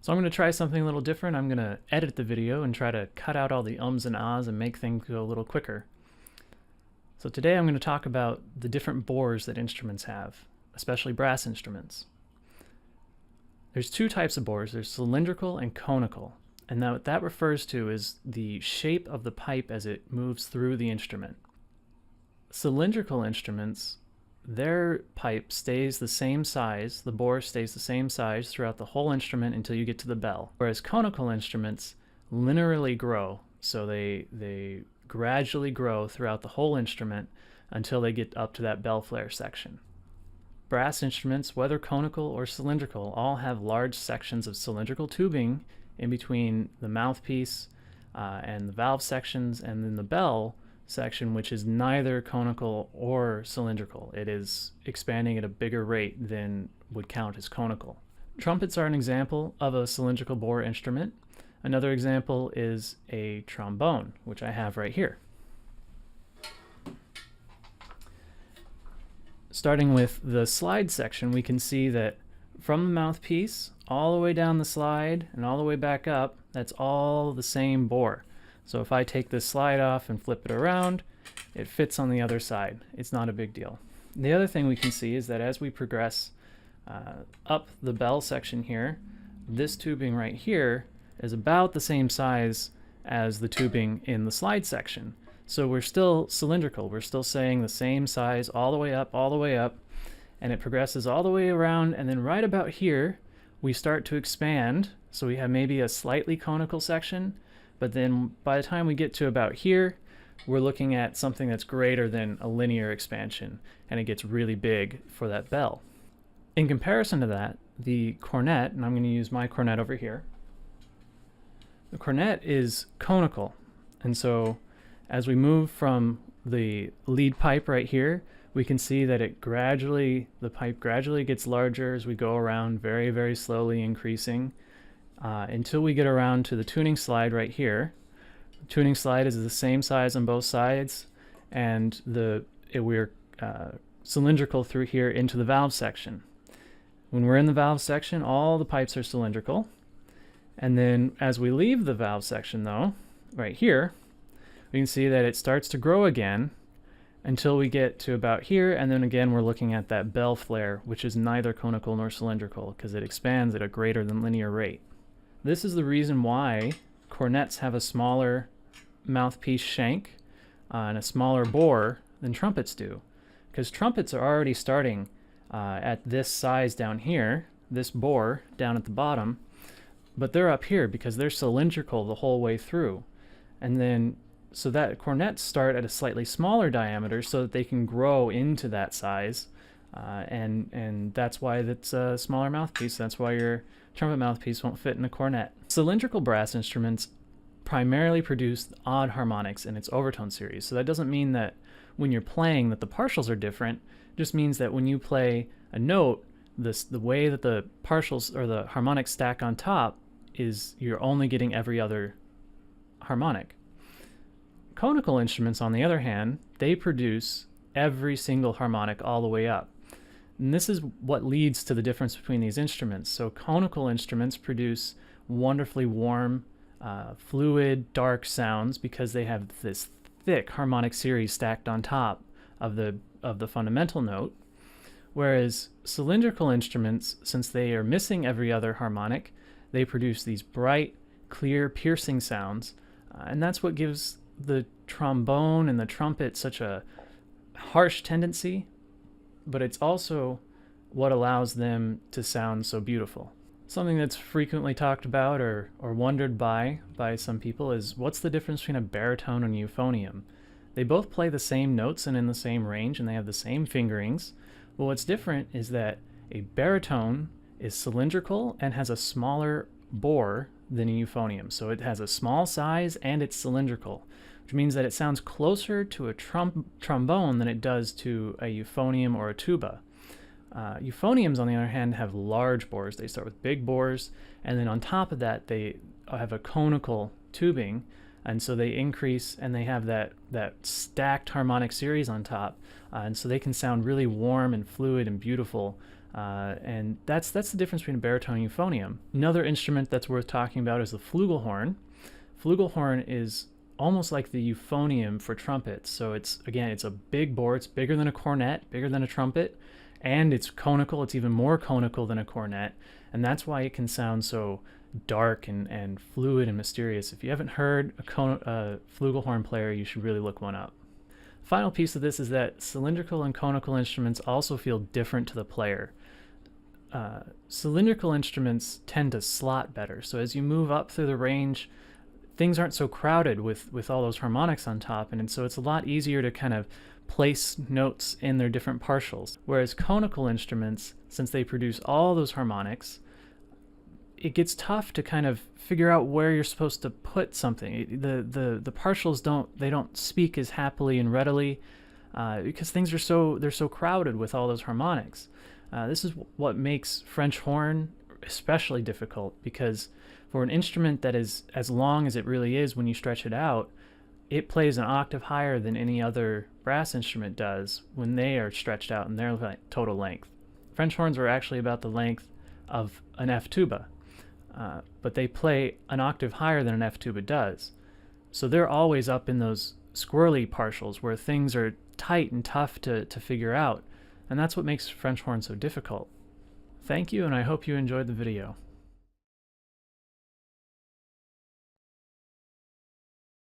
So I'm going to try something a little different. I'm going to edit the video and try to cut out all the ums and ahs and make things go a little quicker. So today I'm going to talk about the different bores that instruments have, especially brass instruments. There's two types of bores. There's cylindrical and conical. And now what that refers to is the shape of the pipe as it moves through the instrument. Cylindrical instruments, their pipe stays the same size, the bore stays the same size throughout the whole instrument until you get to the bell. Whereas conical instruments linearly grow, so they gradually grow throughout the whole instrument until they get up to that bell flare section. Brass instruments, whether conical or cylindrical, all have large sections of cylindrical tubing in between the mouthpiece and the valve sections, and then the bell section, which is neither conical or cylindrical. It is expanding at a bigger rate than would count as conical. Trumpets are an example of a cylindrical bore instrument. Another example is a trombone, which I have right here. Starting with the slide section, we can see that from the mouthpiece all the way down the slide and all the way back up, that's all the same bore. So if I take this slide off and flip it around, it fits on the other side. It's not a big deal. The other thing we can see is that as we progress up the bell section here, this tubing right here is about the same size as the tubing in the slide section. So we're still cylindrical. We're still saying the same size all the way up, and it progresses all the way around, and then right about here, we start to expand. So we have maybe a slightly conical section, but then by the time we get to about here, we're looking at something that's greater than a linear expansion, and it gets really big for that bell. In comparison to that, the cornet, and I'm going to use my cornet over here, the cornet is conical, and so as we move from the lead pipe right here, we can see that the pipe gradually gets larger as we go around, very, very slowly increasing until we get around to the tuning slide right here. The tuning slide is the same size on both sides, and we're cylindrical through here into the valve section. When we're in the valve section, all the pipes are cylindrical. And then as we leave the valve section though, right here, we can see that it starts to grow again until we get to about here, and then again we're looking at that bell flare, which is neither conical nor cylindrical because it expands at a greater than linear rate. This is the reason why cornets have a smaller mouthpiece shank and a smaller bore than trumpets do, because trumpets are already starting at this size down here, this bore down at the bottom, but they're up here because they're cylindrical the whole way through. And then so that cornets start at a slightly smaller diameter so that they can grow into that size, and that's why it's a smaller mouthpiece. That's why your trumpet mouthpiece won't fit in a cornet. Cylindrical brass instruments primarily produce odd harmonics in its overtone series. So that doesn't mean that when you're playing that the partials are different. It just means that when you play a note, the way that the partials or the harmonics stack on top is you're only getting every other harmonic. Conical instruments, on the other hand, they produce every single harmonic all the way up. And this is what leads to the difference between these instruments. So conical instruments produce wonderfully warm, fluid, dark sounds because they have this thick harmonic series stacked on top of the fundamental note. Whereas cylindrical instruments, since they are missing every other harmonic, they produce these bright, clear, piercing sounds, and that's what gives the trombone and the trumpet such a harsh tendency, but it's also what allows them to sound so beautiful. Something that's frequently talked about or wondered by some people is what's the difference between a baritone and euphonium? They both play the same notes and in the same range, and they have the same fingerings. But what's different is that a baritone is cylindrical and has a smaller bore than a euphonium. So it has a small size and it's cylindrical, which means that it sounds closer to a trombone than it does to a euphonium or a tuba. Euphoniums, on the other hand, have large bores. They start with big bores, and then on top of that, they have a conical tubing, and so they increase, and they have that stacked harmonic series on top, and so they can sound really warm and fluid and beautiful And that's the difference between a baritone and euphonium. Another instrument that's worth talking about is the flugelhorn. Flugelhorn is almost like the euphonium for trumpets. So it's a big bore. It's bigger than a cornet, bigger than a trumpet, and it's conical. It's even more conical than a cornet, and that's why it can sound so dark and fluid and mysterious. If you haven't heard a flugelhorn player, you should really look one up. Final piece of this is that cylindrical and conical instruments also feel different to the player. Cylindrical instruments tend to slot better, so as you move up through the range, things aren't so crowded with all those harmonics on top, and so it's a lot easier to kind of place notes in their different partials. Whereas conical instruments, since they produce all those harmonics, it gets tough to kind of figure out where you're supposed to put something. The partials don't speak as happily and readily because things are they're so crowded with all those harmonics. This is what makes French horn especially difficult, because for an instrument that is as long as it really is, when you stretch it out, it plays an octave higher than any other brass instrument does when they are stretched out in their total length. French horns are actually about the length of an F tuba, but they play an octave higher than an F tuba does. So they're always up in those squirrely partials where things are tight and tough to figure out, and that's what makes French horn so difficult. Thank you, and I hope you enjoyed the video.